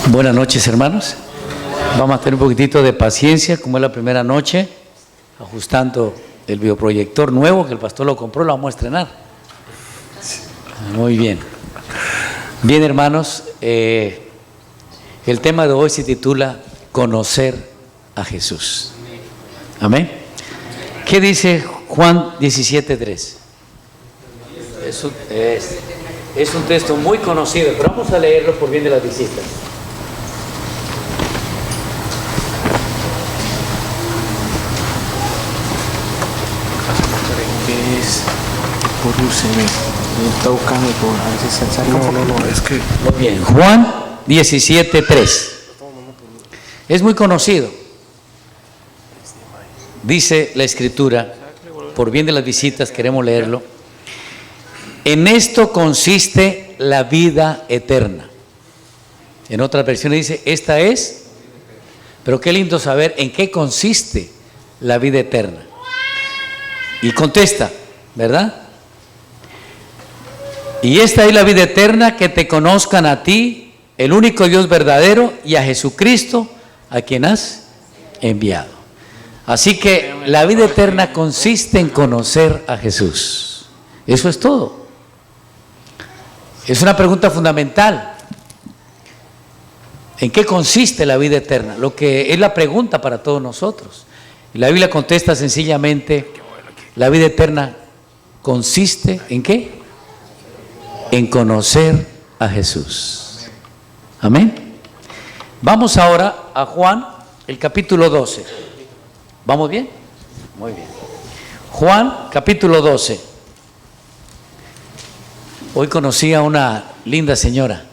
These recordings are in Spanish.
Buenas noches, hermanos. Vamos a tener un poquitito de paciencia, como es la primera noche, ajustando el videoproyector nuevo que el pastor lo compró, lo vamos a estrenar. Muy bien. Bien, hermanos, el tema de hoy se titula Conocer a Jesús. Amén. ¿Qué dice Juan 17:3? Es un texto muy conocido, pero vamos a leerlo por bien de las visitas. Está buscando por a ver si se sale. No, es que... Muy bien, Juan 17:3. Es muy conocido. Dice la Escritura, por bien de las visitas queremos leerlo. En esto consiste la vida eterna. En otras versiones dice, esta es, pero qué lindo saber en qué consiste la vida eterna. Y contesta, ¿verdad? Y esta es la vida eterna, que te conozcan a ti, el único Dios verdadero, y a Jesucristo, a quien has enviado. Así que la vida eterna consiste en conocer a Jesús. Eso es todo. Es una pregunta fundamental. ¿En qué consiste la vida eterna? Lo que es la pregunta para todos nosotros. Y la Biblia contesta sencillamente, la vida eterna consiste ¿en qué? En conocer a Jesús. Amén. Vamos ahora a Juan, el capítulo 12. ¿Vamos bien? Muy bien. Juan, capítulo 12. Hoy conocí a una linda señora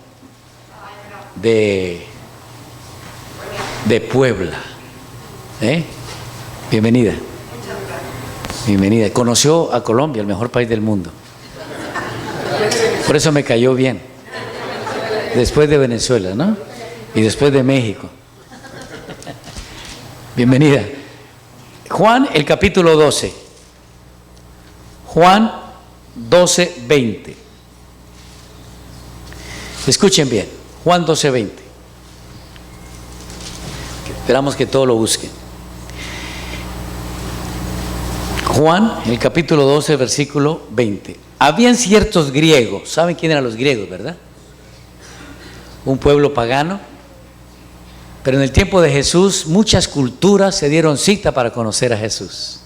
de Puebla. Bienvenida. Bienvenida. Conoció a Colombia, el mejor país del mundo. Por eso me cayó bien. Después de Venezuela, ¿no? Y después de México. Bienvenida. Juan, el capítulo 12. Juan 12:20. Escuchen bien. Juan 12:20. Esperamos que todos lo busquen. Juan, el capítulo 12, versículo 20. Habían ciertos griegos, ¿saben quién eran los griegos, verdad? Un pueblo pagano. Pero en el tiempo de Jesús, muchas culturas se dieron cita para conocer a Jesús.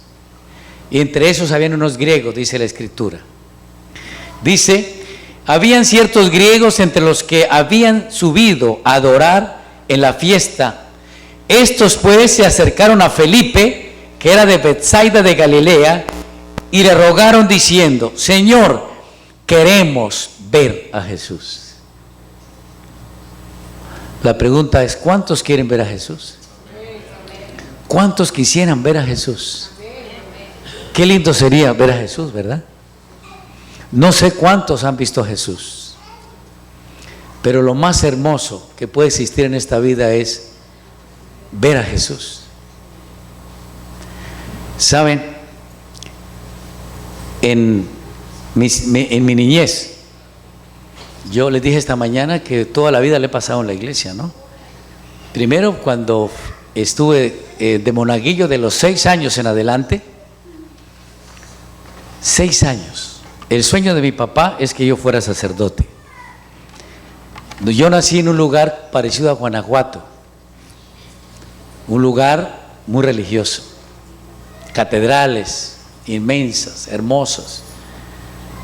Y entre esos habían unos griegos, dice la Escritura. Dice, habían ciertos griegos entre los que habían subido a adorar en la fiesta. Estos pues se acercaron a Felipe, que era de Betsaida de Galilea, y le rogaron diciendo, Señor, queremos ver a Jesús. La pregunta es, ¿cuántos quieren ver a Jesús? ¿Cuántos quisieran ver a Jesús? Qué lindo sería ver a Jesús, ¿verdad? No sé cuántos han visto a Jesús, pero lo más hermoso que puede existir en esta vida es ver a Jesús. ¿Saben? En mi niñez, yo les dije esta mañana que toda la vida le he pasado en la iglesia, ¿no? Primero, cuando estuve de monaguillo de los 6 años en adelante, 6 años. El sueño de mi papá es que yo fuera sacerdote. Yo nací en un lugar parecido a Guanajuato, un lugar muy religioso, catedrales inmensas, hermosas,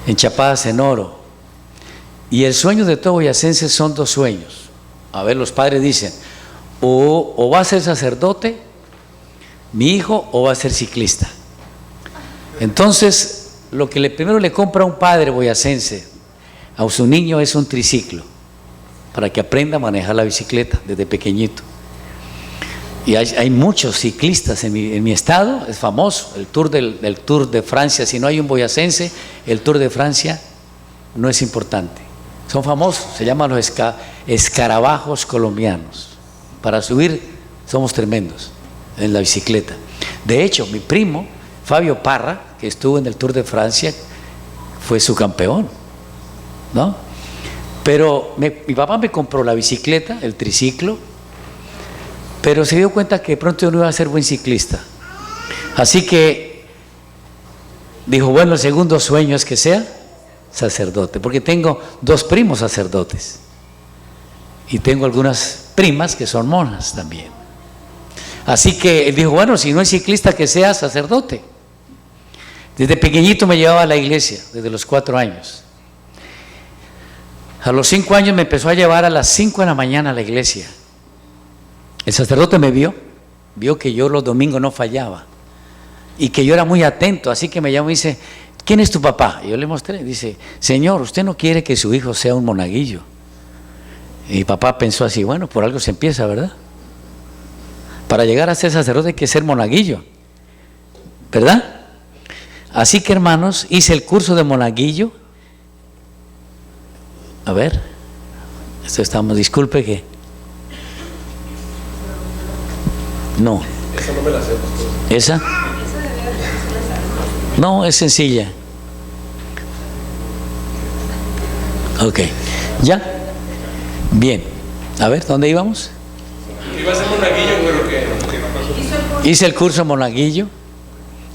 enchapadas en oro. Y el sueño de todo boyacense son 2 sueños. A ver, los padres dicen, o va a ser sacerdote, mi hijo, o va a ser ciclista. Entonces, lo que primero le compra a un padre boyacense a su niño es un triciclo, para que aprenda a manejar la bicicleta desde pequeñito. Y hay muchos ciclistas en mi estado, es famoso, el Tour de Francia. Si no hay un boyacense, el Tour de Francia no es importante. Son famosos, se llaman los escarabajos colombianos. Para subir somos tremendos en la bicicleta. De hecho, mi primo, Fabio Parra, que estuvo en el Tour de Francia, fue su campeón, ¿no? Pero mi papá me compró la bicicleta, el triciclo, pero se dio cuenta que de pronto yo no iba a ser buen ciclista. Así que dijo, bueno, el segundo sueño es que sea sacerdote, porque tengo 2 primos sacerdotes y tengo algunas primas que son monjas también. Así que él dijo, bueno, si no es ciclista, que sea sacerdote. Desde pequeñito me llevaba a la iglesia, desde los 4 años. A los 5 años me empezó a llevar a las 5 de la mañana a la iglesia. El sacerdote me vio que yo los domingos no fallaba y que yo era muy atento, así que me llamó y dice, ¿quién es tu papá? Y yo le mostré, dice, Señor, usted no quiere que su hijo sea un monaguillo. Y mi papá pensó así, bueno, por algo se empieza, ¿verdad? Para llegar a ser sacerdote hay que ser monaguillo, ¿verdad? Así que, hermanos, hice el curso de monaguillo. A ver, esto estamos, disculpe que... No. Esa no me la sé, pastor. ¿Esa? No, es sencilla. Ok, ¿ya? Bien. A ver, ¿dónde íbamos? Iba a ser monaguillo, pero que... Hice el curso monaguillo.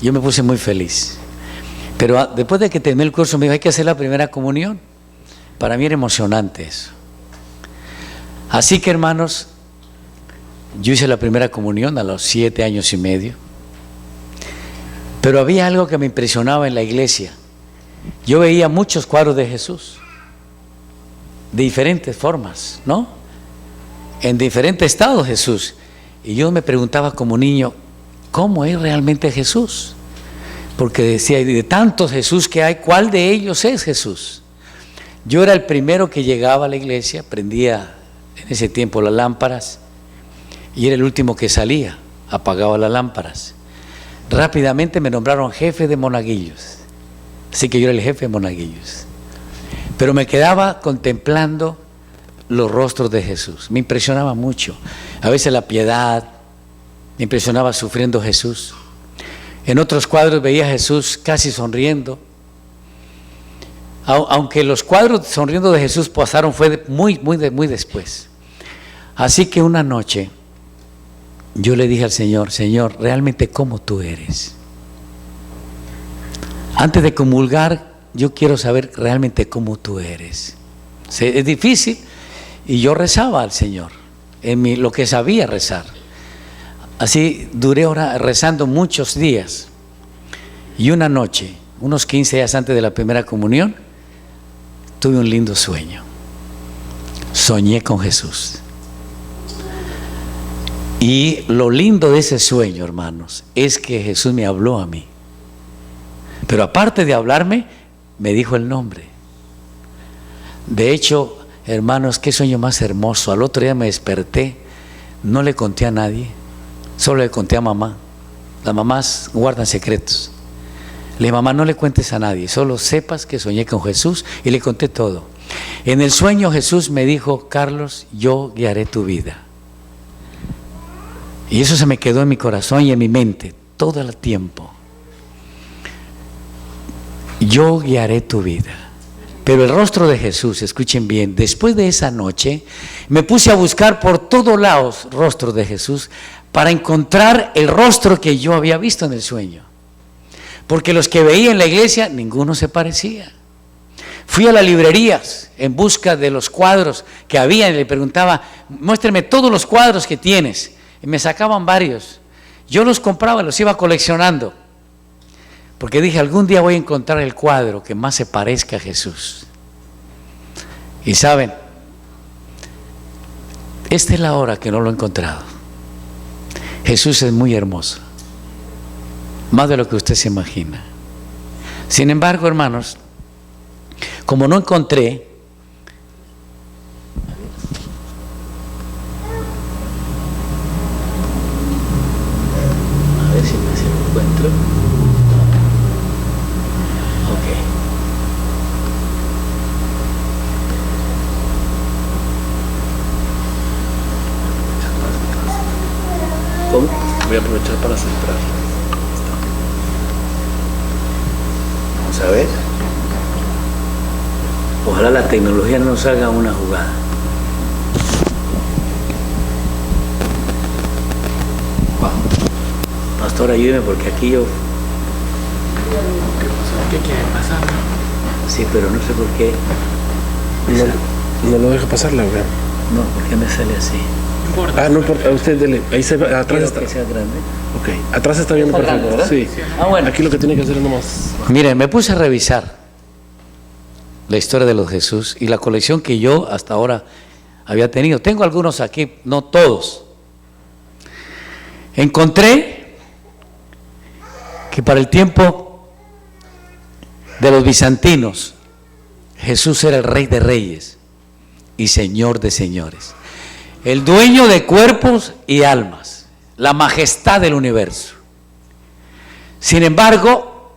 Yo me puse muy feliz. Pero después de que terminé el curso me dijo, hay que hacer la primera comunión. Para mí era emocionante eso. Así que, hermanos, yo hice la primera comunión a los 7 años y medio. Pero había algo que me impresionaba en la iglesia. Yo veía muchos cuadros de Jesús, de diferentes formas, ¿no? En diferentes estados Jesús. Y yo me preguntaba como niño, ¿cómo es realmente Jesús? Porque decía, de tantos Jesús que hay, ¿cuál de ellos es Jesús? Yo era el primero que llegaba a la iglesia, prendía en ese tiempo las lámparas y era el último que salía, apagaba las lámparas. Rápidamente me nombraron jefe de monaguillos, así que yo era el jefe de monaguillos. Pero me quedaba contemplando los rostros de Jesús, me impresionaba mucho. A veces la piedad, me impresionaba sufriendo Jesús. En otros cuadros veía a Jesús casi sonriendo. Aunque los cuadros sonriendo de Jesús pasaron, fue muy después. Así que una noche yo le dije al Señor, Señor, realmente cómo tú eres. Antes de comulgar, yo quiero saber realmente cómo tú eres. Es difícil. Y yo rezaba al Señor, en lo que sabía rezar. Así duré rezando muchos días. Y una noche, unos 15 días antes de la primera comunión, tuve un lindo sueño. Soñé con Jesús. Y lo lindo de ese sueño, hermanos, es que Jesús me habló a mí. Pero aparte de hablarme, me dijo el nombre. De hecho, hermanos, qué sueño más hermoso. Al otro día me desperté, no le conté a nadie, solo le conté a mamá. Las mamás guardan secretos. Le dije, mamá, no le cuentes a nadie, solo sepas que soñé con Jesús, y le conté todo. En el sueño Jesús me dijo, Carlos, yo guiaré tu vida. Y eso se me quedó en mi corazón y en mi mente todo el tiempo. Yo guiaré tu vida. Pero el rostro de Jesús, escuchen bien, después de esa noche me puse a buscar por todos lados rostros de Jesús para encontrar el rostro que yo había visto en el sueño. Porque los que veía en la iglesia, ninguno se parecía. Fui a las librerías en busca de los cuadros que había y le preguntaba, muéstrame todos los cuadros que tienes. Y me sacaban varios. Yo los compraba, los iba coleccionando. Porque dije, algún día voy a encontrar el cuadro que más se parezca a Jesús. Y saben, esta es la hora que no lo he encontrado. Jesús es muy hermoso. Más de lo que usted se imagina. Sin embargo, hermanos, como no encontré, a ver si me encuentro. Ok. ¿Cómo? Voy a aprovechar para centrar. Vamos a ver. Ojalá la tecnología no nos haga una jugada. Pastor, ayúdeme porque aquí yo... ¿Qué quiere pasar? Sí, pero no sé por qué. No lo deja pasar, la verdad. No, ¿por qué me sale así? No importa. Ah, no importa, usted dele. Ahí se ve, atrás Quiero está. que sea grande. Ok, atrás está viendo Está perfecto. grande, ¿verdad? Sí. Ah, bueno. Aquí lo que tiene que hacer es nomás. Miren, me puse a revisar la historia de los Jesús y la colección que yo hasta ahora había tenido. Tengo algunos aquí, no todos. Encontré que para el tiempo de los bizantinos, Jesús era el Rey de Reyes y Señor de Señores, el dueño de cuerpos y almas, la majestad del universo. Sin embargo,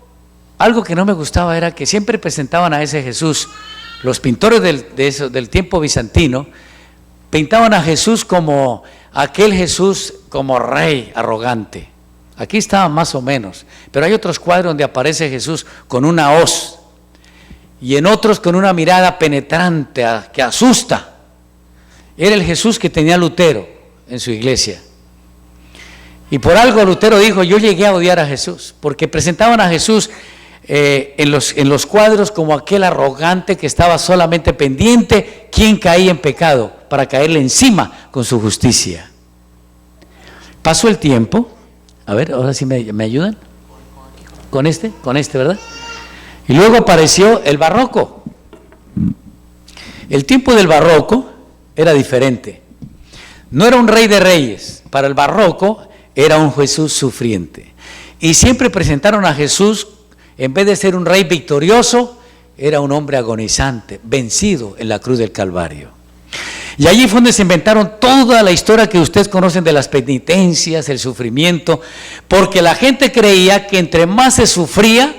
algo que no me gustaba era que siempre presentaban a ese Jesús, los pintores del tiempo bizantino, pintaban a Jesús como aquel Jesús como rey arrogante. Aquí estaba más o menos, pero hay otros cuadros donde aparece Jesús con una hoz y en otros con una mirada penetrante que asusta. Era el Jesús que tenía Lutero en su iglesia. Y por algo Lutero dijo, yo llegué a odiar a Jesús, porque presentaban a Jesús en los cuadros como aquel arrogante que estaba solamente pendiente quién caía en pecado para caerle encima con su justicia. Pasó el tiempo, a ver, ahora sí me ayudan, con este, ¿verdad? Y luego apareció el barroco. El tiempo del barroco era diferente. No era un rey de reyes, para el barroco era un Jesús sufriente. Y siempre presentaron a Jesús, en vez de ser un rey victorioso, era un hombre agonizante, vencido en la cruz del Calvario. Y allí fue donde se inventaron toda la historia que ustedes conocen de las penitencias, el sufrimiento, porque la gente creía que entre más se sufría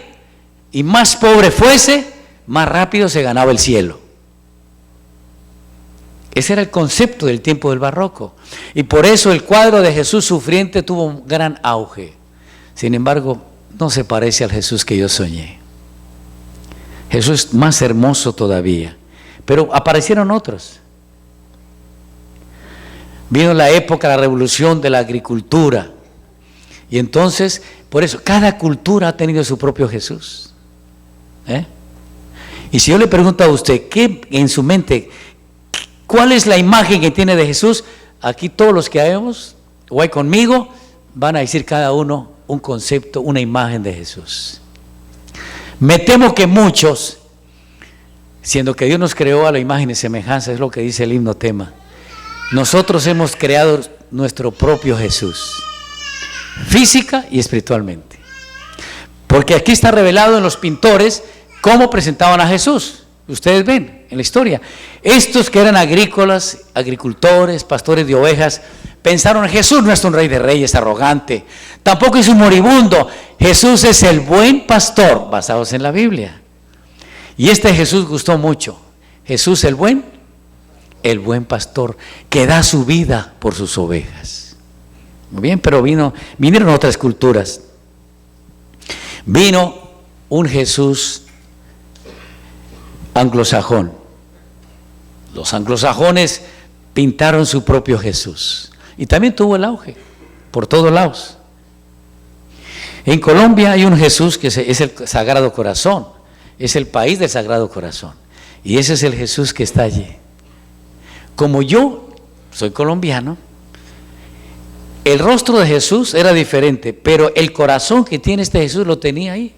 y más pobre fuese, más rápido se ganaba el cielo. Ese era el concepto del tiempo del barroco. Y por eso el cuadro de Jesús sufriente tuvo un gran auge. Sin embargo, no se parece al Jesús que yo soñé. Jesús es más hermoso todavía. Pero aparecieron otros. Vino la época, la revolución de la agricultura. Y entonces, por eso, cada cultura ha tenido su propio Jesús. Y si yo le pregunto a usted, ¿qué en su mente, cuál es la imagen que tiene de Jesús? Aquí todos los que hayamos, o hay conmigo, van a decir cada uno un concepto, una imagen de Jesús. Me temo que muchos, siendo que Dios nos creó a la imagen y semejanza, es lo que dice el himno tema, nosotros hemos creado nuestro propio Jesús, física y espiritualmente. Porque aquí está revelado en los pintores cómo presentaban a Jesús. Ustedes ven en la historia. Estos que eran agrícolas, agricultores, pastores de ovejas, pensaron: Jesús no es un rey de reyes arrogante, tampoco es un moribundo. Jesús es el buen pastor, basados en la Biblia. Y este Jesús gustó mucho. Jesús el buen pastor, que da su vida por sus ovejas. Muy bien, pero vinieron otras culturas. Vino un Jesús anglosajón. Los anglosajones pintaron su propio Jesús y también tuvo el auge por todos lados. En Colombia hay un Jesús que es el Sagrado Corazón, es el país del Sagrado Corazón, y ese es el Jesús que está allí. Como yo soy colombiano, el rostro de Jesús era diferente, pero el corazón que tiene este Jesús lo tenía ahí,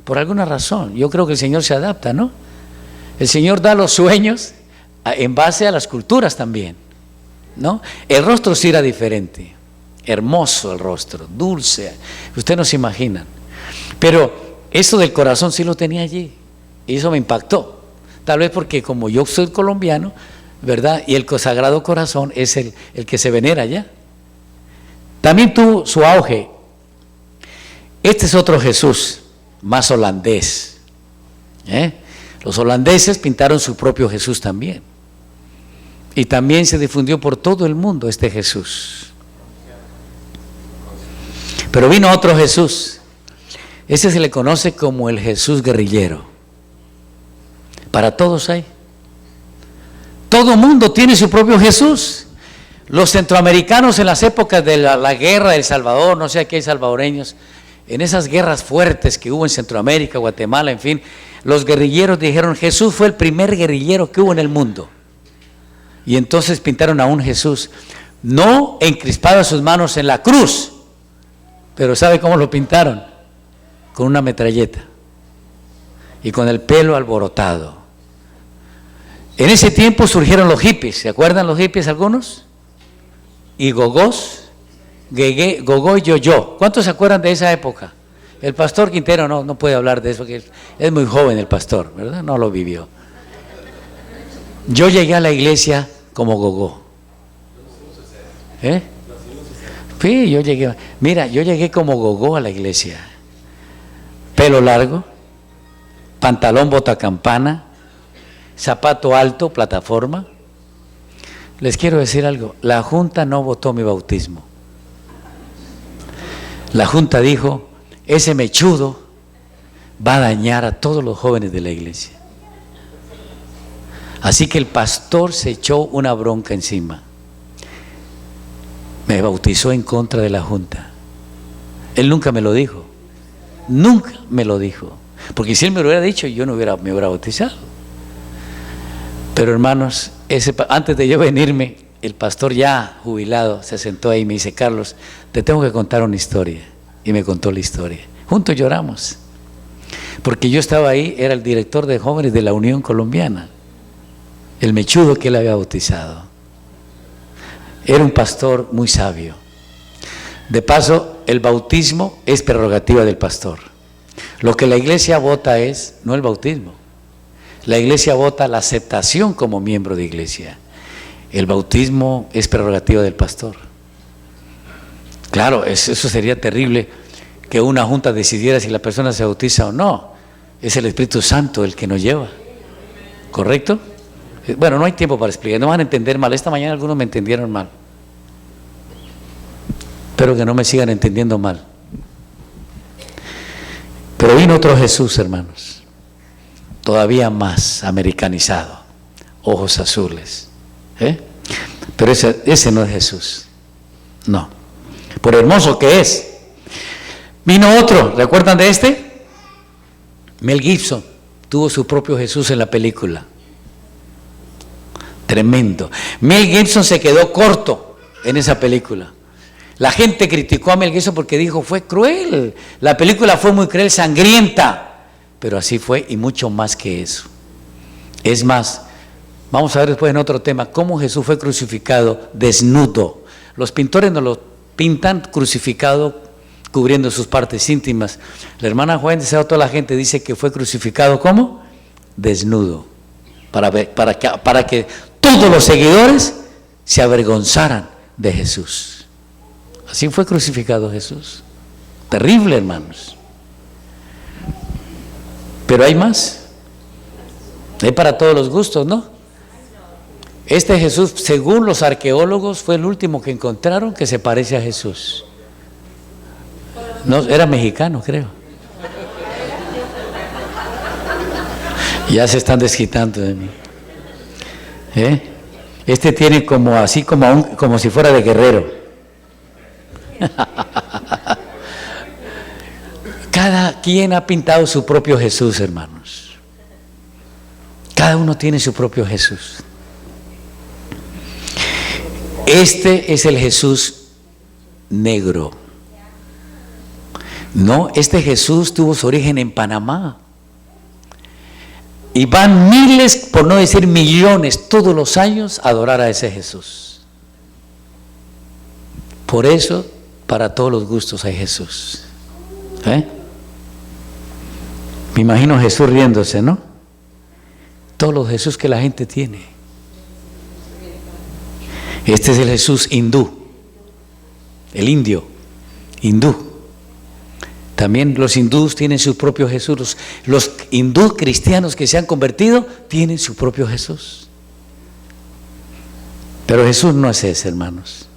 por alguna razón. Yo creo que el Señor se adapta, ¿no? El Señor da los sueños en base a las culturas también, ¿no? El rostro sí era diferente, hermoso el rostro, dulce, ustedes no se imaginan. Pero eso del corazón sí lo tenía allí, y eso me impactó. Tal vez porque como yo soy colombiano, ¿verdad? Y el Sagrado Corazón es el que se venera allá. También tuvo su auge. Este es otro Jesús, más holandés. Los holandeses pintaron su propio Jesús también. Y también se difundió por todo el mundo este Jesús. Pero vino otro Jesús. Ese se le conoce como el Jesús guerrillero. Para todos hay. Todo mundo tiene su propio Jesús. Los centroamericanos en las épocas de la guerra de El Salvador, no sé aquí hay salvadoreños, en esas guerras fuertes que hubo en Centroamérica, Guatemala, en fin, los guerrilleros dijeron, Jesús fue el primer guerrillero que hubo en el mundo. Y entonces pintaron a un Jesús, no encrispado sus manos en la cruz, pero ¿sabe cómo lo pintaron? Con una metralleta y con el pelo alborotado. En ese tiempo surgieron los hippies, ¿se acuerdan los hippies algunos? Y gogós, gogó y yo. ¿Cuántos se acuerdan de esa época? El pastor Quintero no puede hablar de eso, porque es muy joven el pastor, ¿verdad? No lo vivió. Yo llegué a la iglesia como gogó. Sí, yo llegué como gogó a la iglesia. Pelo largo, pantalón botacampana, zapato alto, plataforma. Les quiero decir algo, la Junta no votó mi bautismo. La Junta dijo, ese mechudo va a dañar a todos los jóvenes de la iglesia. Así que el pastor se echó una bronca encima. Me bautizó en contra de la Junta. Él nunca me lo dijo. Nunca me lo dijo. Porque si él me lo hubiera dicho, yo me hubiera bautizado. Pero hermanos, antes de yo venirme, el pastor ya jubilado se sentó ahí y me dice, Carlos, te tengo que contar una historia. Y me contó la historia. Juntos lloramos. Porque yo estaba ahí, era el director de jóvenes de la Unión Colombiana. El mechudo que él había bautizado. Era un pastor muy sabio. De paso, el bautismo es prerrogativa del pastor. Lo que la iglesia vota es, no el bautismo. La iglesia vota la aceptación como miembro de iglesia. El bautismo es prerrogativa del pastor. Claro, eso sería terrible que una junta decidiera si la persona se bautiza o no. Es el Espíritu Santo el que nos lleva. ¿Correcto? Bueno, no hay tiempo para explicar, no van a entender mal. Esta mañana algunos me entendieron mal. Espero que no me sigan entendiendo mal. Pero vino otro Jesús, hermanos, todavía más americanizado, ojos azules. Pero ese no es Jesús. No. Por hermoso que es. Vino otro, ¿recuerdan de este? Mel Gibson tuvo su propio Jesús en la película. Tremendo. Mel Gibson se quedó corto en esa película. La gente criticó a Mel Gibson porque dijo, fue cruel. La película fue muy cruel, sangrienta. Pero así fue y mucho más que eso. Es más, vamos a ver después en otro tema, cómo Jesús fue crucificado desnudo. Los pintores nos lo pintan crucificado cubriendo sus partes íntimas. La hermana Juan de toda la gente dice que fue crucificado ¿cómo? Desnudo. Para que todos los seguidores se avergonzaran de Jesús. Así fue crucificado Jesús. Terrible, hermanos. Pero hay más. Hay para todos los gustos, ¿no? Este Jesús, según los arqueólogos, fue el último que encontraron que se parece a Jesús. No, era mexicano, creo. Ya se están desquitando de mí. Este tiene como si fuera de Guerrero. Cada quien ha pintado su propio Jesús, hermanos. Cada uno tiene su propio Jesús. Este es el Jesús negro. No, este Jesús tuvo su origen en Panamá. Y van miles, por no decir millones, todos los años a adorar a ese Jesús. Por eso, para todos los gustos hay Jesús. Me imagino a Jesús riéndose, ¿no? Todos los Jesús que la gente tiene. Este es el Jesús hindú, el indio, hindú. También los hindús tienen su propio Jesús. Los hindú cristianos que se han convertido tienen su propio Jesús. Pero Jesús no es ese, hermanos.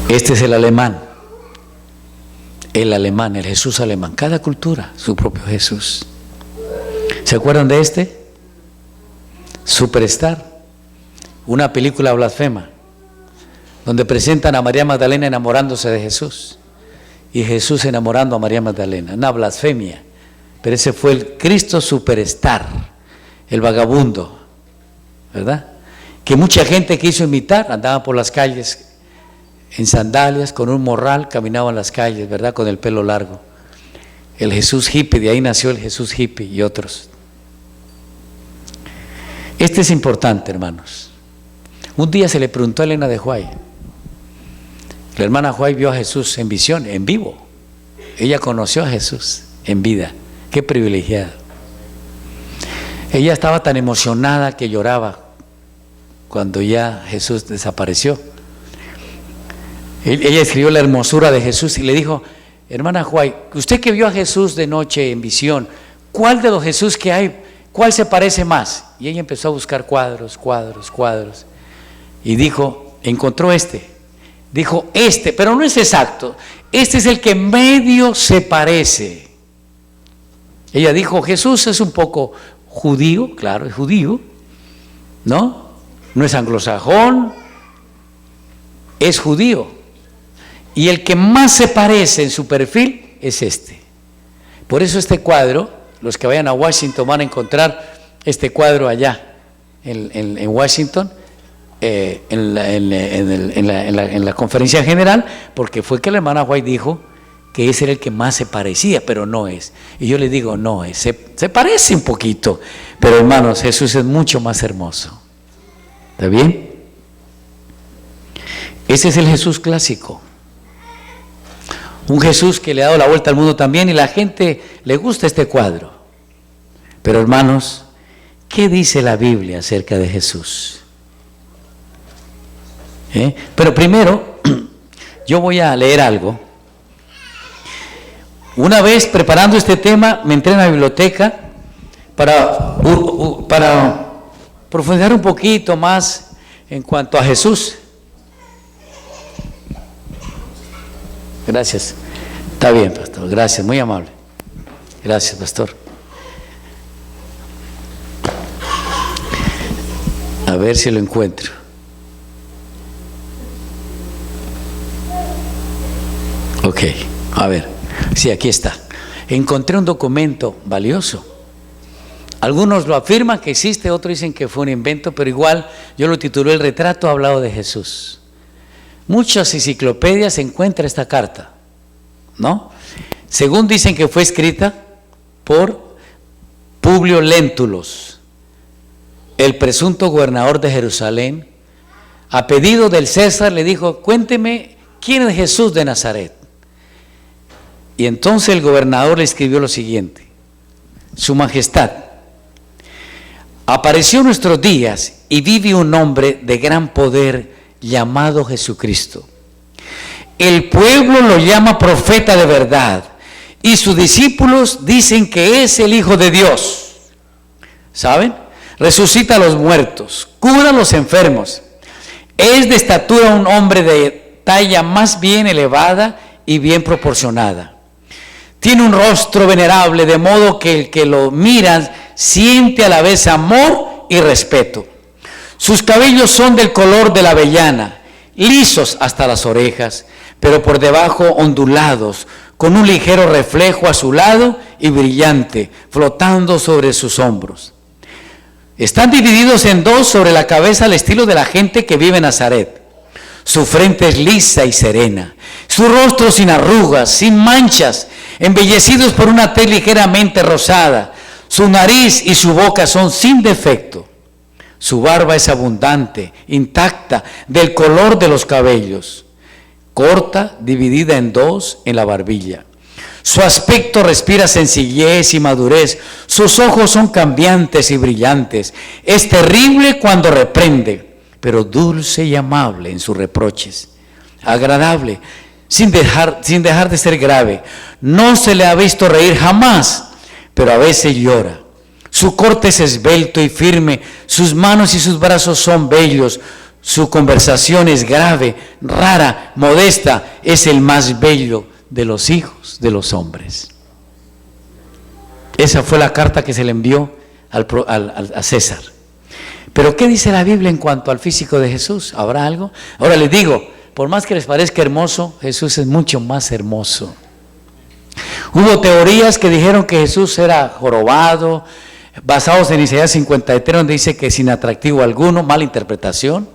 Este es el alemán. El alemán, el Jesús alemán. Cada cultura, su propio Jesús. ¿Se acuerdan de este? Superstar. Una película blasfema, donde presentan a María Magdalena enamorándose de Jesús. Y Jesús enamorando a María Magdalena. Una blasfemia. Pero ese fue el Cristo Superstar, el vagabundo, ¿verdad? Que mucha gente quiso imitar, andaba por las calles en sandalias, con un morral, caminaba en las calles, ¿verdad? Con el pelo largo. El Jesús hippie, de ahí nació el Jesús hippie y otros. Este es importante, hermanos. Un día se le preguntó a Elena de Huay. La hermana Huay vio a Jesús en visión, en vivo. Ella conoció a Jesús en vida. Qué privilegiada. Ella estaba tan emocionada que lloraba cuando ya Jesús desapareció. Ella escribió la hermosura de Jesús y le dijo: hermana Huay, usted que vio a Jesús de noche en visión, ¿cuál de los Jesús que hay, cuál se parece más? Y ella empezó a buscar cuadros. Y dijo, encontró este. Dijo, este, pero no es exacto. Este es el que medio se parece. Ella dijo, Jesús es un poco judío, claro, es judío, ¿no? No es anglosajón, es judío. Y el que más se parece en su perfil es este. Por eso este cuadro, los que vayan a Washington van a encontrar este cuadro allá, en Washington, en la conferencia general, porque fue que la hermana White dijo que ese era el que más se parecía, pero no es. Y yo le digo, no es, se parece un poquito, pero hermanos, Jesús es mucho más hermoso. ¿Está bien? Ese es el Jesús clásico. Un Jesús que le ha dado la vuelta al mundo también, y la gente le gusta este cuadro. Pero hermanos, ¿qué dice la Biblia acerca de Jesús? Pero primero, yo voy a leer algo. Una vez preparando este tema, me entré en la biblioteca para profundizar un poquito más en cuanto a Jesús. Gracias. Está bien, pastor. Gracias, muy amable. Gracias, pastor. A ver si lo encuentro. Ok, a ver. Sí, aquí está. Encontré un documento valioso. Algunos lo afirman que existe, otros dicen que fue un invento, pero igual yo lo titulé El retrato hablado de Jesús. Muchas enciclopedias encuentran esta carta, ¿no? Según dicen que fue escrita por Publio Lentulus, el presunto gobernador de Jerusalén. A pedido del César le dijo, cuénteme quién es Jesús de Nazaret. Y entonces el gobernador le escribió lo siguiente: Su Majestad, apareció en nuestros días y vive un hombre de gran poder llamado Jesucristo. El pueblo lo llama profeta de verdad y sus discípulos dicen que es el Hijo de Dios. ¿Saben? Resucita a los muertos, cura a los enfermos. Es de estatura un hombre de talla más bien elevada y bien proporcionada. Tiene un rostro venerable, de modo que el que lo mira siente a la vez amor y respeto. Sus cabellos son del color de la avellana, lisos hasta las orejas, pero por debajo ondulados, con un ligero reflejo azulado y brillante, flotando sobre sus hombros. Están divididos en dos sobre la cabeza al estilo de la gente que vive en Nazaret. Su frente es lisa y serena, su rostro sin arrugas, sin manchas, embellecidos por una tez ligeramente rosada. Su nariz y su boca son sin defecto. Su barba es abundante, intacta, del color de los cabellos, corta, dividida en dos en la barbilla. Su aspecto respira sencillez y madurez. Sus ojos son cambiantes y brillantes. Es terrible cuando reprende, pero dulce y amable en sus reproches. Agradable, sin dejar de ser grave. No se le ha visto reír jamás, pero a veces llora. Su corte es esbelto y firme, sus manos y sus brazos son bellos. Su conversación es grave, rara, modesta, es el más bello de los hijos de los hombres. Esa fue la carta que se le envió a César. Pero ¿qué dice la Biblia en cuanto al físico de Jesús? ¿Habrá algo? Ahora les digo, por más que les parezca hermoso, Jesús es mucho más hermoso. Hubo teorías que dijeron que Jesús era jorobado, basados en Isaías 53, donde dice que sin atractivo alguno, mala interpretación,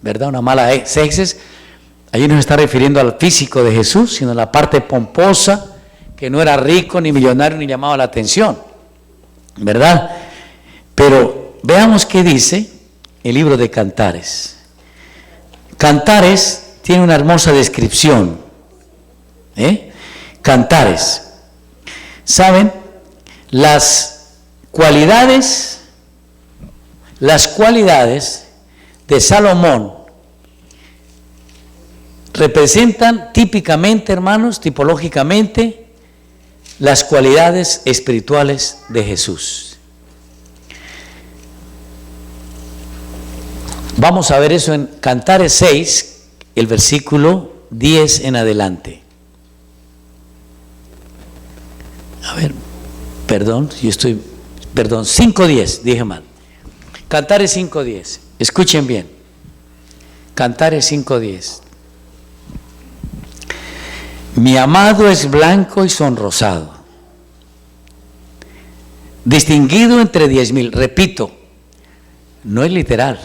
¿verdad? Una mala sexes. Allí no se está refiriendo al físico de Jesús, sino a la parte pomposa, que no era rico, ni millonario, ni llamaba la atención, ¿verdad? Pero veamos qué dice el libro de Cantares. Cantares tiene una hermosa descripción. Cantares. ¿Saben? Las cualidades de Salomón representan típicamente, hermanos, tipológicamente, las cualidades espirituales de Jesús. Vamos a ver eso en Cantares 6, el versículo 10 en adelante. A ver, perdón, 5:10, dije mal. Cantares 5:10, escuchen bien. Cantares 5:10. Mi amado es blanco y sonrosado, distinguido entre 10,000. Repito, no es literal,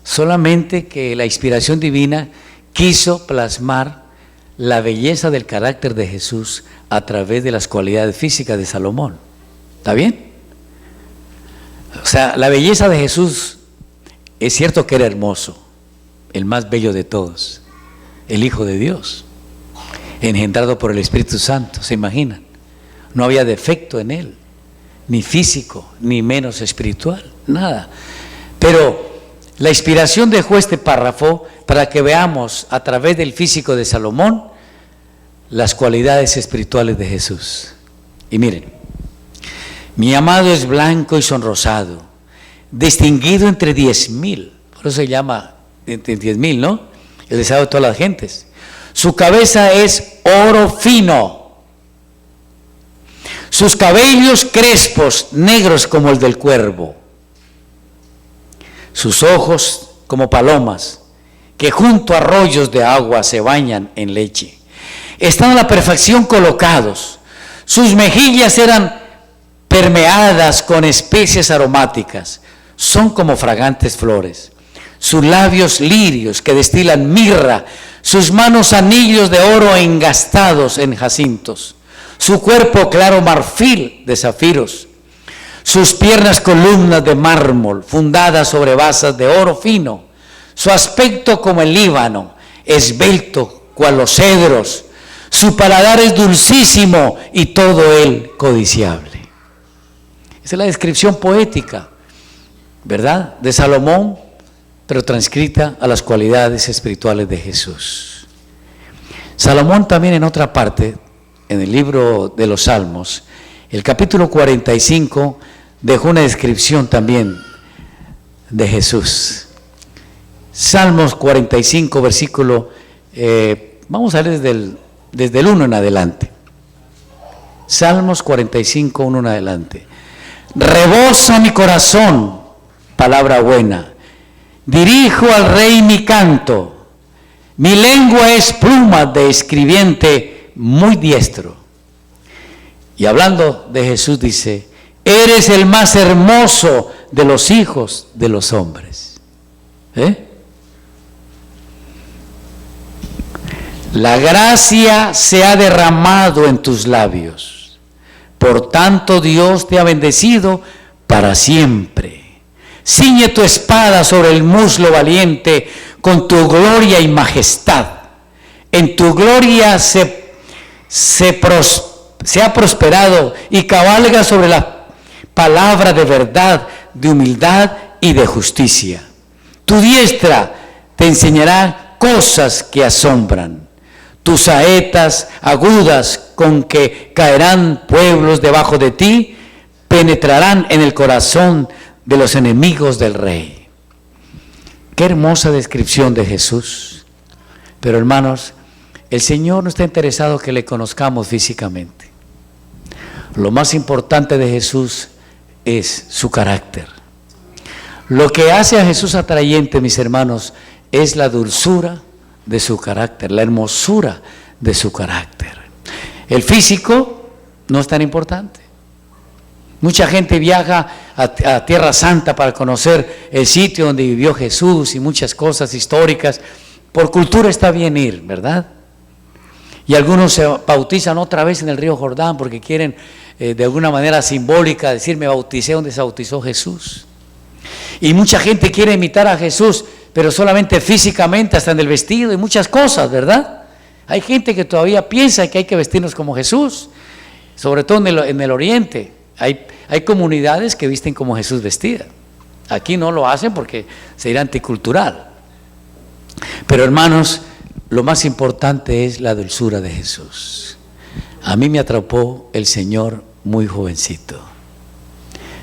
solamente que la inspiración divina quiso plasmar la belleza del carácter de Jesús a través de las cualidades físicas de Salomón. ¿Está bien? O sea, la belleza de Jesús, es cierto que era hermoso, el más bello de todos, el Hijo de Dios, engendrado por el Espíritu Santo, ¿se imaginan? No había defecto en él, ni físico, ni menos espiritual, nada. Pero la inspiración dejó este párrafo para que veamos a través del físico de Salomón las cualidades espirituales de Jesús. Y miren, mi amado es blanco y sonrosado, distinguido entre 10,000, por eso se llama entre 10,000, ¿no? El deseado de todas las gentes. Su cabeza es oro fino, sus cabellos crespos, negros como el del cuervo, sus ojos como palomas, que junto a arroyos de agua se bañan en leche. Están a la perfección colocados, sus mejillas eran permeadas con especies aromáticas, son como fragantes flores, sus labios lirios que destilan mirra, sus manos anillos de oro engastados en jacintos, su cuerpo claro marfil de zafiros, sus piernas columnas de mármol fundadas sobre basas de oro fino, su aspecto como el Líbano, esbelto cual los cedros, su paladar es dulcísimo y todo él codiciable. Esa es la descripción poética, ¿verdad?, de Salomón, pero transcrita a las cualidades espirituales de Jesús. Salomón también en otra parte, en el libro de los Salmos, el capítulo 45, dejó una descripción también de Jesús. Salmos 45, versículo, vamos a leer desde el 1 en adelante. Salmos 45, 1 en adelante. Rebosa mi corazón, palabra buena. Dirijo al rey mi canto. Mi lengua es pluma de escribiente muy diestro. Y hablando de Jesús dice, eres el más hermoso de los hijos de los hombres. La gracia se ha derramado en tus labios. Por tanto, Dios te ha bendecido para siempre. Ciñe tu espada sobre el muslo valiente con tu gloria y majestad. En tu gloria se ha prosperado y cabalga sobre la palabra de verdad, de humildad y de justicia. Tu diestra te enseñará cosas que asombran. Tus saetas agudas con que caerán pueblos debajo de ti, penetrarán en el corazón de los enemigos del rey. Qué hermosa descripción de Jesús. Pero hermanos, el Señor no está interesado que le conozcamos físicamente. Lo más importante de Jesús es su carácter. Lo que hace a Jesús atrayente, mis hermanos, es la dulzura de su carácter, la hermosura de su carácter. El físico no es tan importante. Mucha gente viaja a Tierra Santa para conocer el sitio donde vivió Jesús y muchas cosas históricas. Por cultura está bien ir, ¿verdad? Y algunos se bautizan otra vez en el río Jordán porque quieren de alguna manera simbólica decir: me bauticé donde se bautizó Jesús. Y mucha gente quiere imitar a Jesús, pero solamente físicamente, hasta en el vestido y muchas cosas, ¿verdad? Hay gente que todavía piensa que hay que vestirnos como Jesús, sobre todo en el oriente. Hay comunidades que visten como Jesús vestida. Aquí no lo hacen porque sería anticultural. Pero hermanos, lo más importante es la dulzura de Jesús. A mí me atrapó el Señor muy jovencito.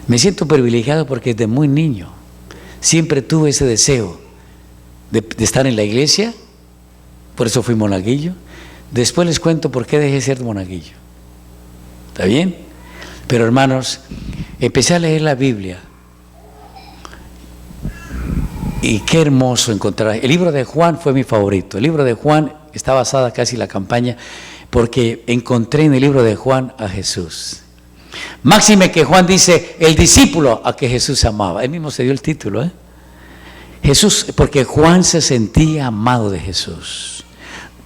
Me siento privilegiado porque desde muy niño siempre tuve ese deseo de estar en la iglesia. Por eso fui monaguillo. Después les cuento por qué dejé de ser monaguillo. ¿Está bien? Pero hermanos, empecé a leer la Biblia. Y qué hermoso encontrar. El libro de Juan fue mi favorito. El libro de Juan está basada casi la campaña porque encontré en el libro de Juan a Jesús. Máxime que Juan dice: el discípulo a que Jesús amaba. Él mismo se dio el título, Jesús, porque Juan se sentía amado de Jesús.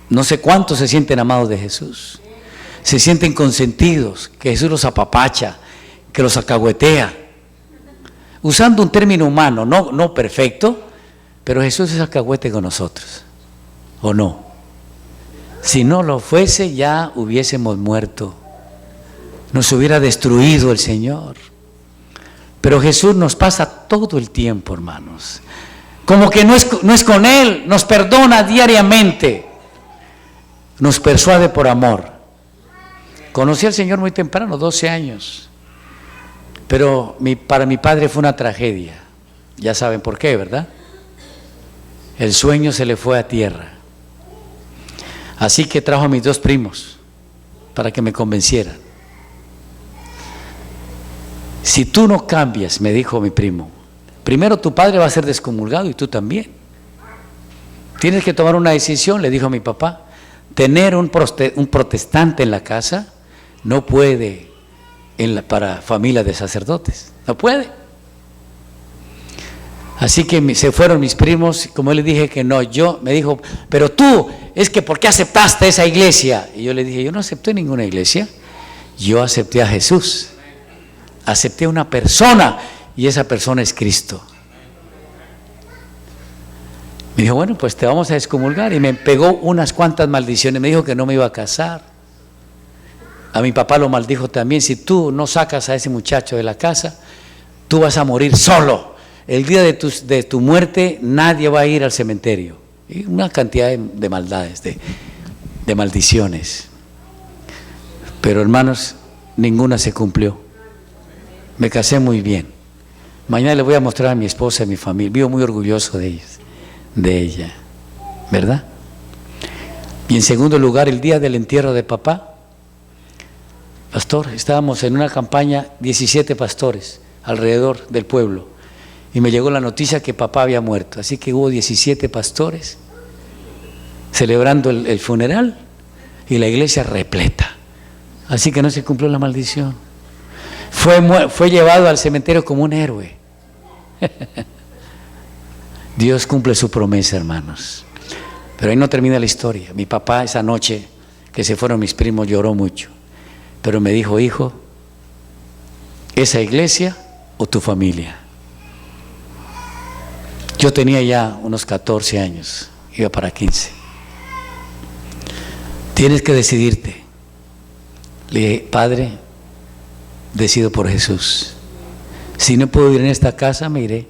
No sé cuántos se sienten amados de Jesús. Se sienten consentidos, que Jesús los apapacha, que los alcahuetea. Usando un término humano, no perfecto, pero Jesús es alcahuete con nosotros, ¿o no? Si no lo fuese, ya hubiésemos muerto. Nos hubiera destruido el Señor. Pero Jesús nos pasa todo el tiempo, hermanos. Como que no es con Él, nos perdona diariamente. Nos persuade por amor. Conocí al Señor muy temprano, 12 años. Pero para mi padre fue una tragedia. Ya saben por qué, ¿verdad? El sueño se le fue a tierra. Así que trajo a mis 2 primos para que me convencieran. Si tú no cambias, me dijo mi primo, primero tu padre va a ser descomulgado y tú también. Tienes que tomar una decisión, le dijo mi papá. Tener un protestante en la casa no puede para familia de sacerdotes, no puede. Así que se fueron mis primos, como le dije que no, me dijo, pero tú, es que ¿por qué aceptaste esa iglesia? Y yo le dije, yo no acepté ninguna iglesia, yo acepté a Jesús, acepté a una persona y esa persona es Cristo. Me dijo, bueno, pues te vamos a excomulgar, y me pegó unas cuantas maldiciones, me dijo que no me iba a casar. A mi papá lo maldijo también: si tú no sacas a ese muchacho de la casa, tú vas a morir solo. El día de tu muerte nadie va a ir al cementerio. Y una cantidad de maldades, de maldiciones. Pero hermanos, ninguna se cumplió. Me casé muy bien. Mañana le voy a mostrar a mi esposa y a mi familia. Vivo muy orgulloso de ellos, de ella, ¿verdad? Y en segundo lugar, el día del entierro de papá, pastor, estábamos en una campaña, 17 pastores alrededor del pueblo, y me llegó la noticia que papá había muerto. Así que hubo 17 pastores celebrando el funeral y la iglesia repleta. Así que no se cumplió la maldición. Fue llevado al cementerio como un héroe. Dios cumple su promesa, hermanos. Pero ahí no termina la historia. Mi papá, esa noche que se fueron mis primos, lloró mucho. Pero me dijo: hijo, ¿esa iglesia o tu familia? Yo tenía ya unos 14 años, iba para 15. Tienes que decidirte. Le dije: padre, decido por Jesús. Si no puedo ir en esta casa, me iré.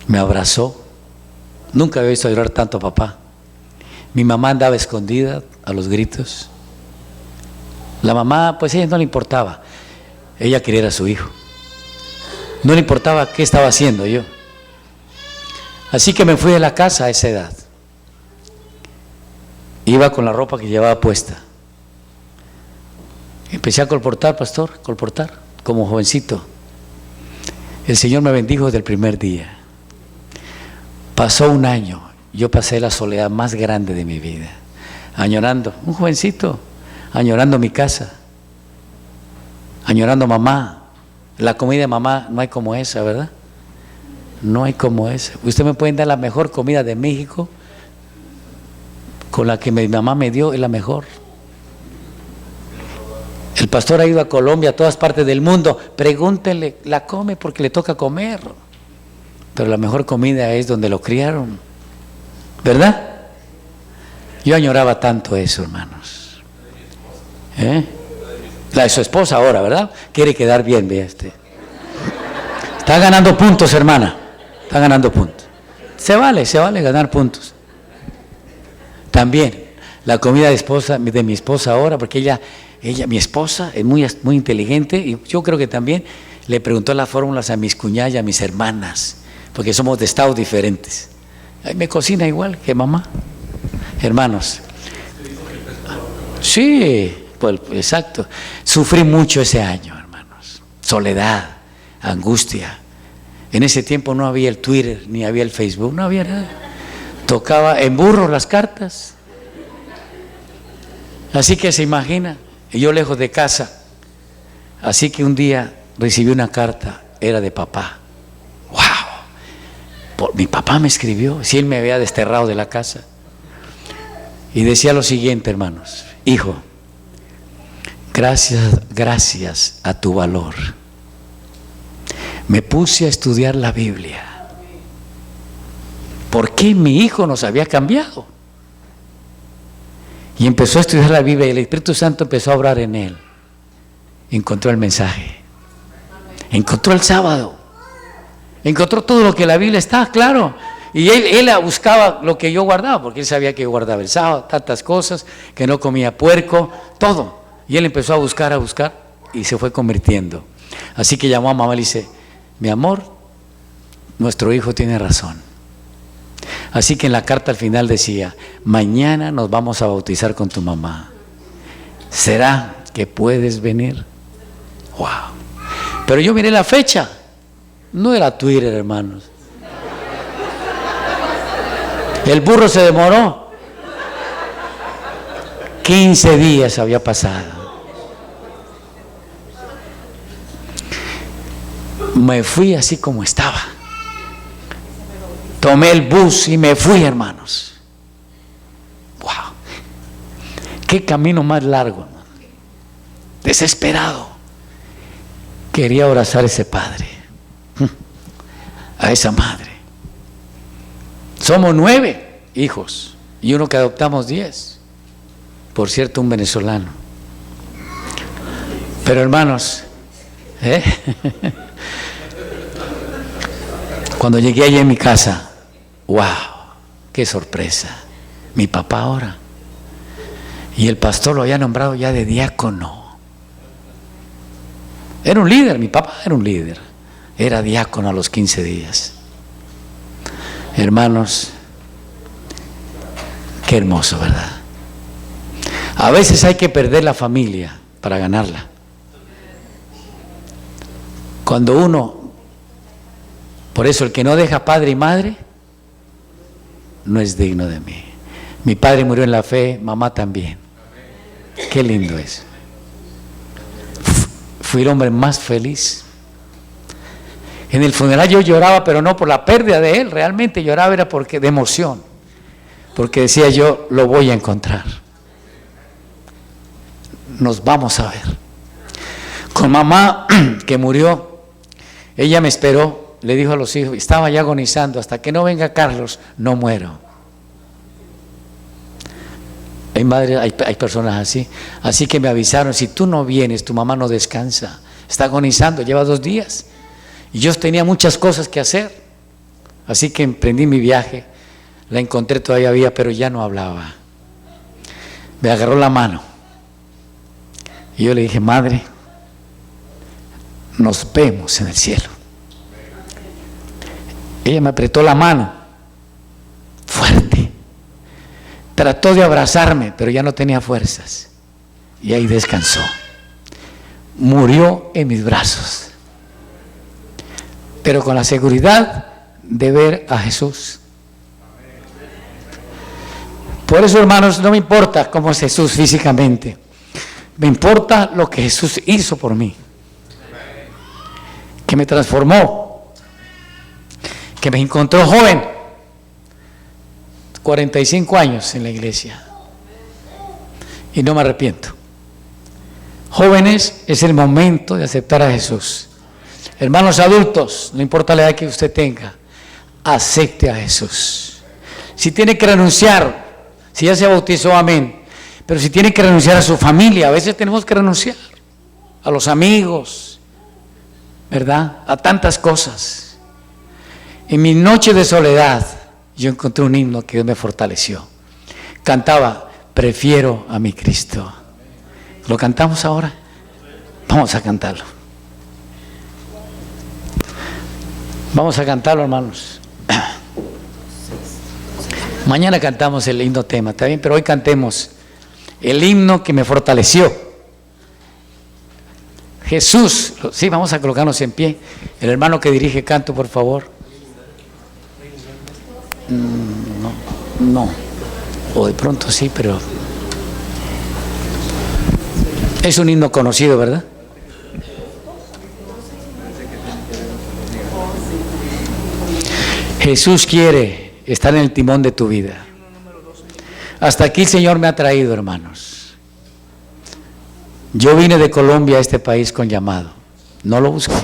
Me abrazó. Nunca había visto llorar tanto a papá. Mi mamá andaba escondida a los gritos. La mamá, pues a ella no le importaba. Ella quería a su hijo. No le importaba qué estaba haciendo yo. Así que me fui de la casa a esa edad. Iba con la ropa que llevaba puesta. Empecé a colportar, pastor, colportar, como jovencito. El Señor me bendijo desde el primer día. Pasó un año, yo pasé la soledad más grande de mi vida, añorando, un jovencito, añorando mi casa, añorando mamá. La comida de mamá no hay como esa, ¿verdad? No hay como esa. Usted me puede dar la mejor comida de México, con la que mi mamá me dio, es la mejor. El pastor ha ido a Colombia, a todas partes del mundo, pregúntenle, la come porque le toca comer. Pero la mejor comida es donde lo criaron, ¿verdad? Yo añoraba tanto eso, hermanos. La de su esposa ahora, ¿verdad? Quiere quedar bien, vea este. Está ganando puntos, hermana. Está ganando puntos. Se vale ganar puntos. También la comida de mi esposa ahora, porque ella, mi esposa, es muy inteligente, y yo creo que también le preguntó las fórmulas a mis cuñadas y a mis hermanas, porque somos de estados diferentes. Ay, me cocina igual que mamá. Hermanos. Sí, pues exacto. Sufrí mucho ese año, hermanos. Soledad, angustia. En ese tiempo no había el Twitter, ni había el Facebook, no había nada. Tocaba en burro las cartas. Así que se imagina, yo lejos de casa. Así que un día recibí una carta, era de papá. ¡Wow! Mi papá me escribió, si él me había desterrado de la casa. Y decía lo siguiente, hermanos: hijo, gracias a tu valor, me puse a estudiar la Biblia. ¿Por qué mi hijo nos había cambiado? Y empezó a estudiar la Biblia y el Espíritu Santo empezó a obrar en él. Encontró el mensaje. Encontró el sábado. Encontró todo lo que la Biblia está, claro. Y él buscaba lo que yo guardaba, porque él sabía que yo guardaba el sábado, tantas cosas, que no comía puerco, todo. Y él empezó a buscar y se fue convirtiendo. Así que llamó a mamá y le dice: mi amor, nuestro hijo tiene razón. Así que en la carta al final decía: mañana nos vamos a bautizar con tu mamá. ¿Será que puedes venir? Wow. Pero yo miré la fecha. No era Twitter, hermanos. El burro se demoró. 15 días había pasado. Me fui así como estaba. Tomé el bus y me fui, hermanos. Wow. Qué camino más largo, hermano. Desesperado. Quería abrazar a ese padre, a esa madre. Somos 9 hijos y uno que adoptamos 10. Por cierto, un venezolano. Pero hermanos, cuando llegué allí en mi casa, wow, qué sorpresa. Mi papá ahora. Y el pastor lo había nombrado ya de diácono. Era un líder, mi papá era un líder. Era diácono a los 15 días. Hermanos, qué hermoso, ¿verdad? A veces hay que perder la familia para ganarla. Cuando uno, por eso el que no deja padre y madre, no es digno de mí. Mi padre murió en la fe, mamá también. Qué lindo es. Fui el hombre más feliz. En el funeral yo lloraba, pero no por la pérdida de él, realmente lloraba era porque de emoción, porque decía yo: lo voy a encontrar, nos vamos a ver. Con mamá que murió, ella me esperó, le dijo a los hijos, estaba ya agonizando: hasta que no venga Carlos, no muero. Hay madres, hay personas así. Así que me avisaron: si tú no vienes, tu mamá no descansa, está agonizando, lleva 2 días. Y yo tenía muchas cosas que hacer. Así que emprendí mi viaje. La encontré todavía, pero ya no hablaba. Me agarró la mano. Y yo le dije: madre, nos vemos en el cielo. Ella me apretó la mano fuerte. trató de abrazarme, pero ya no tenía fuerzas. Y ahí descansó. Murió en mis brazos. Pero con la seguridad de ver a Jesús. Por eso, hermanos, no me importa cómo es Jesús físicamente. Me importa lo que Jesús hizo por mí. Que me transformó. Que me encontró joven. 45 años en la iglesia. Y no me arrepiento. Jóvenes, es el momento de aceptar a Jesús. Hermanos adultos, no importa la edad que usted tenga, acepte a Jesús. Si tiene que renunciar, si ya se bautizó, amén. Pero si tiene que renunciar a su familia, a veces tenemos que renunciar a los amigos, ¿verdad? A tantas cosas. En mi noche de soledad, yo encontré un himno que Dios me fortaleció. Cantaba, prefiero a mi Cristo. ¿Lo cantamos ahora? Vamos a cantarlo. Vamos a cantarlo, hermanos. Mañana cantamos el lindo tema, ¿está bien? Pero hoy cantemos el himno que me fortaleció. Jesús, sí, vamos a colocarnos en pie. El hermano que dirige canto, por favor. No. O de pronto sí, pero es un himno conocido, ¿verdad? Jesús quiere estar en el timón de tu vida. Hasta aquí el Señor me ha traído, hermanos. Yo vine de Colombia a este país con llamado. No lo busqué. El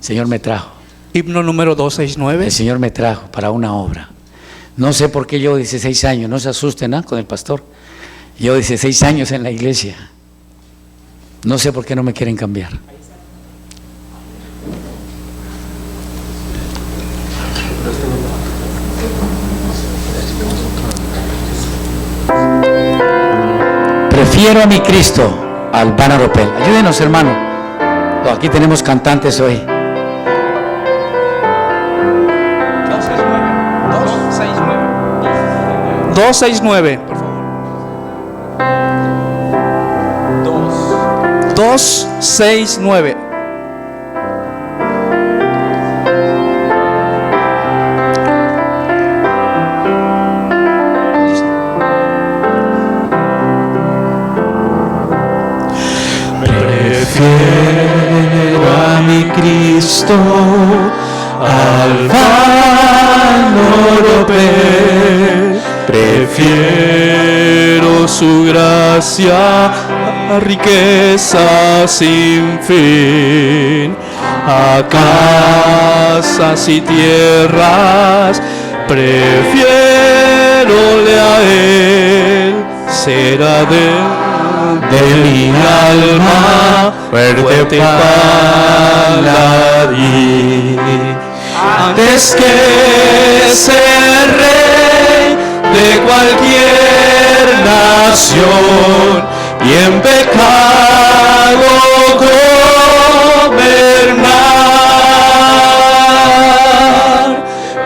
Señor me trajo. Himno número 269. El Señor me trajo para una obra. No sé por qué llevo 16 años. No se asusten, ¿no? Con el pastor. Llevo 16 años en la iglesia. No sé por qué no me quieren cambiar. Prefiero a mi Cristo al Van Aropel. Ayúdenos, hermano. Aquí tenemos cantantes hoy. 269, por favor. 269. Prefiero a mi Cristo al Van Aropel. Prefiero su gracia a riqueza sin fin, a casas y tierras. Prefierole a él, será de mi alma fuerte paladín. Antes que ser rey de cualquier nación y en pecado gobernar,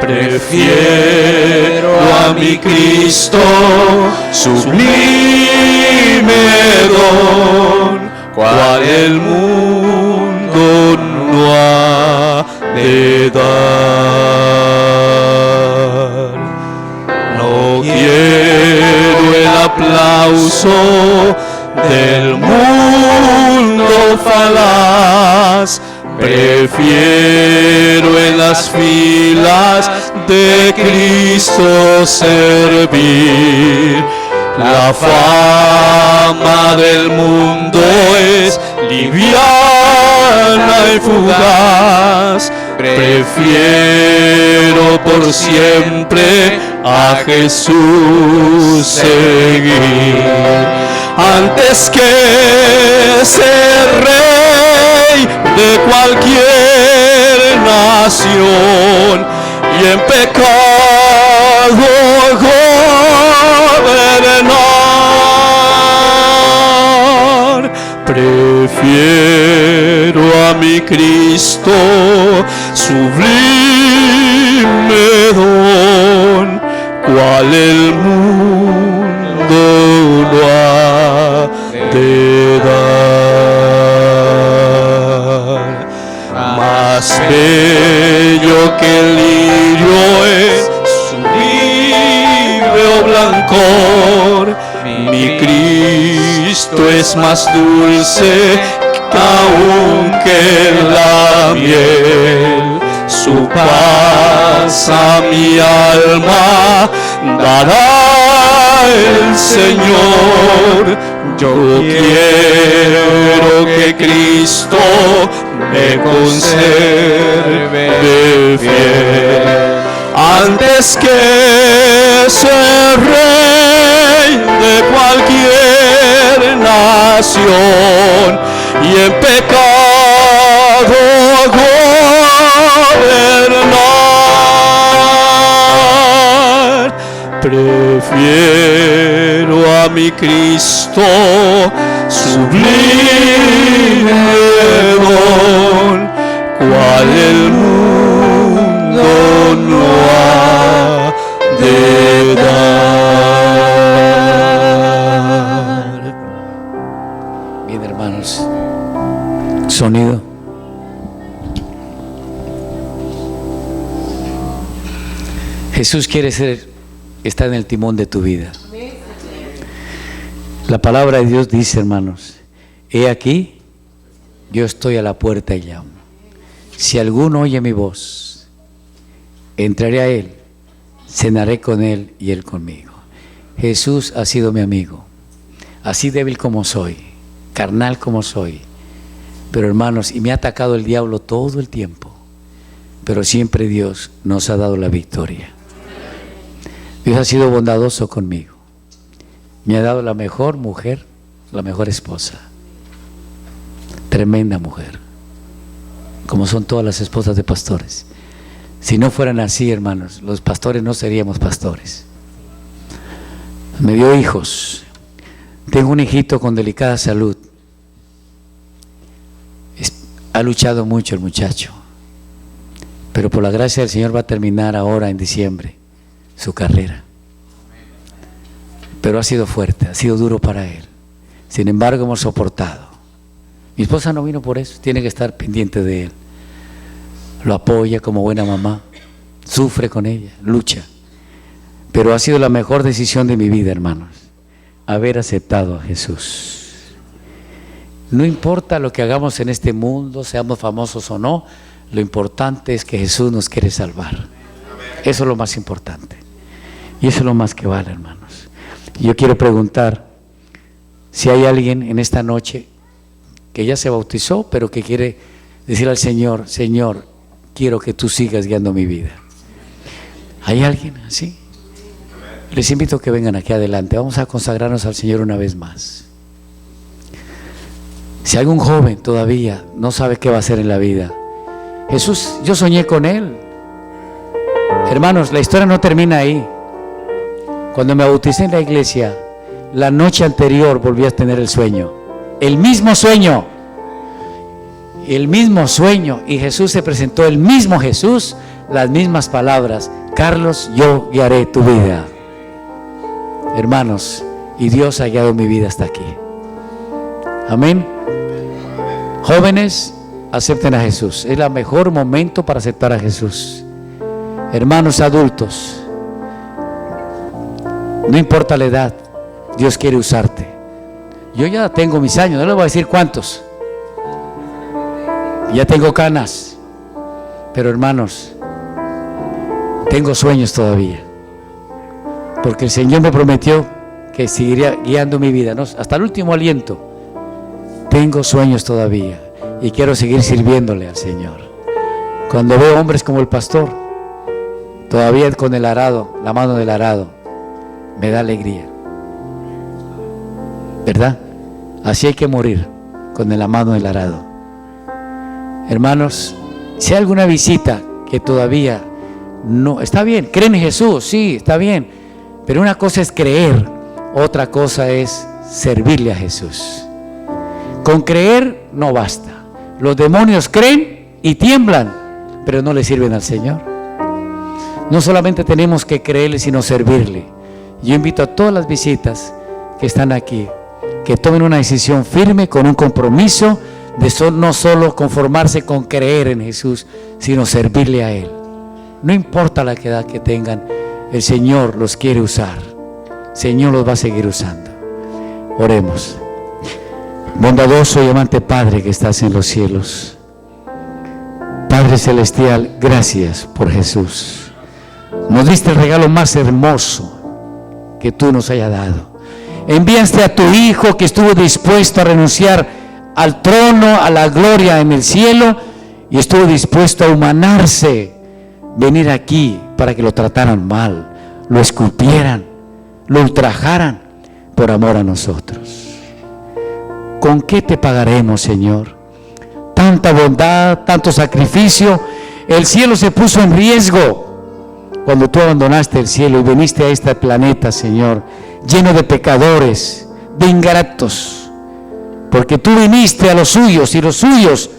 prefiero a mi Cristo sublime don, cual el mundo no ha de dar. No quiero el aplauso del mundo falaz, prefiero en las filas de Cristo servir. La fama del mundo es liviana y fugaz, prefiero por siempre a Jesús seguir. Antes que ser rey de cualquier nación y en pecado gobernar, prefiero a mi Cristo sublime don, cual el mundo no ha de dar. Más bello que el lirio es su libre blancor, mi Cristo es más dulce aún que la miel. Su paz a mi alma dará el Señor. Yo quiero que Cristo me conserve fiel. Antes que ser rey de cualquier nación y en pecado gobernar, prefiero a mi Cristo sublime don, cual el mundo no ha de dar. Bien, hermanos. Sonido. Jesús quiere estar en el timón de tu vida. La palabra de Dios dice, hermanos, he aquí, yo estoy a la puerta y llamo. Si alguno oye mi voz, entraré a él, cenaré con él y él conmigo. Jesús ha sido mi amigo, así débil como soy, carnal como soy. Pero hermanos, y me ha atacado el diablo todo el tiempo, pero siempre Dios nos ha dado la victoria. Dios ha sido bondadoso conmigo. Me ha dado la mejor mujer, la mejor esposa. Tremenda mujer, como son todas las esposas de pastores. Si no fueran así, hermanos, los pastores no seríamos pastores. Me dio hijos. Tengo un hijito con delicada salud. Ha luchado mucho el muchacho, pero por la gracia del Señor va a terminar ahora en diciembre su carrera. Pero ha sido fuerte, ha sido duro para él. Sin embargo, hemos soportado. Mi esposa no vino por eso, tiene que estar pendiente de él. Lo apoya como buena mamá, sufre con ella, lucha. Pero ha sido la mejor decisión de mi vida, hermanos, haber aceptado a Jesús. No importa lo que hagamos en este mundo, seamos famosos o no, lo importante es que Jesús nos quiere salvar. Eso es lo más importante. Y eso es lo más que vale, hermanos. Yo quiero preguntar si hay alguien en esta noche que ya se bautizó, pero que quiere decir al Señor, Señor, quiero que tú sigas guiando mi vida. ¿Hay alguien así? Les invito a que vengan aquí adelante. Vamos a consagrarnos al Señor una vez más. Si algún joven todavía no sabe qué va a hacer en la vida, Jesús, yo soñé con Él. Hermanos, la historia no termina ahí. Cuando me bauticé en la iglesia, la noche anterior volví a tener el sueño. El mismo sueño. Y Jesús se presentó, el mismo Jesús, las mismas palabras. Carlos, yo guiaré tu vida. Hermanos, y Dios ha guiado mi vida hasta aquí. Amén. Jóvenes, acepten a Jesús. Es el mejor momento para aceptar a Jesús. Hermanos adultos, no importa la edad, Dios quiere usarte. Yo ya tengo mis años, no les voy a decir cuántos. Ya tengo canas. Pero hermanos, tengo sueños todavía. Porque el Señor me prometió que seguiría guiando mi vida, ¿no? Hasta el último aliento. Tengo sueños todavía y quiero seguir sirviéndole al Señor. Cuando veo hombres como el pastor, todavía con el arado, la mano del arado, me da alegría, ¿verdad? Así hay que morir, con la mano del arado. Hermanos, si hay alguna visita que todavía no, está bien, creen en Jesús, sí, está bien, pero una cosa es creer, otra cosa es servirle a Jesús. Con creer no basta. Los demonios creen y tiemblan, pero no le sirven al Señor. No solamente tenemos que creerle, sino servirle. Yo invito a todas las visitas que están aquí, que tomen una decisión firme, con un compromiso de no solo conformarse con creer en Jesús, sino servirle a Él. No importa la edad que tengan, el Señor los quiere usar. El Señor los va a seguir usando. Oremos. Bondadoso y amante Padre que estás en los cielos, Padre Celestial, gracias por Jesús. Nos diste el regalo más hermoso que tú nos hayas dado. Enviaste a tu Hijo que estuvo dispuesto a renunciar al trono, a la gloria en el cielo, y estuvo dispuesto a humanarse, venir aquí para que lo trataran mal, lo escupieran, lo ultrajaran por amor a nosotros. ¿Con qué te pagaremos, Señor? Tanta bondad, tanto sacrificio. El cielo se puso en riesgo cuando tú abandonaste el cielo y viniste a este planeta, Señor, lleno de pecadores, de ingratos, porque tú viniste a los suyos y los suyos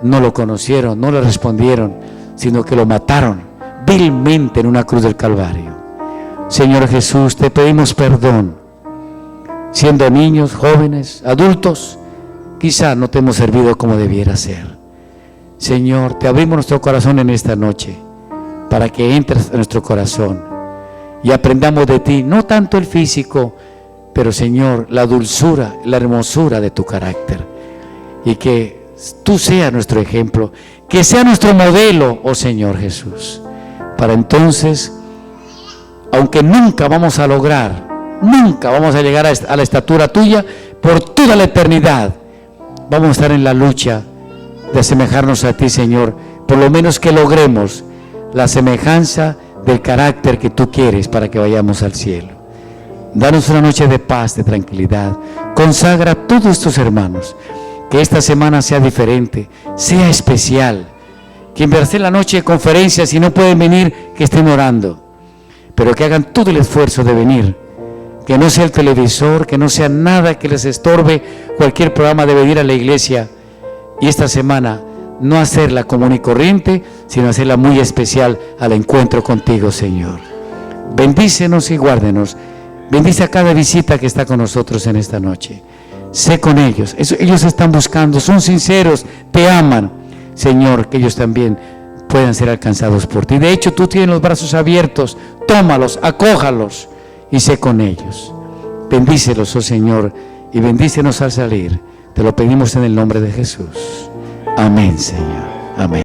no lo conocieron, no le respondieron, sino que lo mataron vilmente en una cruz del Calvario. Señor Jesús, te pedimos perdón. Siendo niños, jóvenes, adultos, quizá no te hemos servido como debiera ser. Señor, te abrimos nuestro corazón en esta noche para que entres a nuestro corazón y aprendamos de ti, no tanto el físico, pero Señor, la dulzura, la hermosura de tu carácter, y que tú seas nuestro ejemplo, que sea nuestro modelo, oh Señor Jesús, para entonces, aunque nunca vamos a lograr, nunca vamos a llegar a la estatura tuya, por toda la eternidad vamos a estar en la lucha de asemejarnos a ti, Señor, por lo menos que logremos la semejanza del carácter que tú quieres para que vayamos al cielo. Danos una noche de paz, de tranquilidad. Consagra a todos estos hermanos, que esta semana sea diferente, sea especial, que en vez de la noche de conferencias, si no pueden venir, que estén orando, pero que hagan todo el esfuerzo de venir. Que no sea el televisor, que no sea nada que les estorbe cualquier programa de venir a la iglesia. Y esta semana no hacerla común y corriente, sino hacerla muy especial al encuentro contigo, Señor. Bendícenos y guárdenos. Bendice a cada visita que está con nosotros en esta noche. Sé con ellos. Ellos están buscando, son sinceros, te aman. Señor, que ellos también puedan ser alcanzados por ti. De hecho, tú tienes los brazos abiertos. Tómalos, acójalos y sé con ellos. Bendícelos, oh Señor, y bendícenos al salir. Te lo pedimos en el nombre de Jesús. Amén, Señor. Amén.